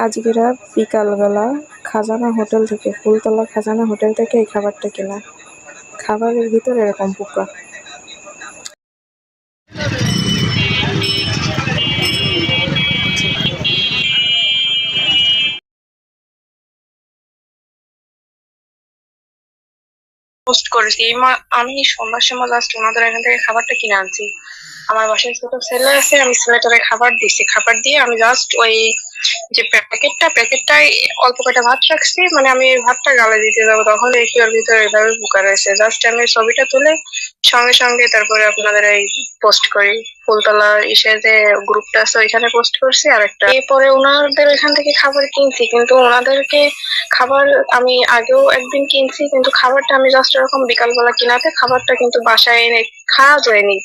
আজকেরা বিকালবেলা খাজানা হোটেল থেকে, ফুলতলা খাজানা হোটেল থেকে এই খাবারটা কেনা। খাবারের ভিতরে এরকম পোকা। পোস্ট করেছি আমি সন্ধ্যার সময় জাস্ট ওনাদের এখান থেকে খাবারটা কিনে আনছি। আমার বাসায় ছোট ছেলে আছে, আমি ছেলেটারে খাবার দিছি। খাবার দিয়ে আমি জাস্ট ওই যে প্যাকেটটাই অল্প কটা ভাত রাখছি, মানে আমি ভাতটা গালে দিতে যাবো, তখন এই এর ভিতরে এভাবে পোকা রয়েছে। জাস্ট আমি ছবিটা তুলে সঙ্গে সঙ্গে তারপরে আপনাদের এই পোস্ট করি। ফুলতলা ইসে যে গ্রুপটা আছে ওইখানে পোস্ট করছি। আর একটা এরপরে ওনাদের ওইখান থেকে খাবার কিনছি, কিন্তু ওনাদেরকে খাবার আমি আগেও একদিন কিনছি, কিন্তু খাবারটা আমি জাস্ট এরকম বিকালবেলা কিনাতে খাবারটা কিন্তু বাসায় এনে খাওয়া যায়নি।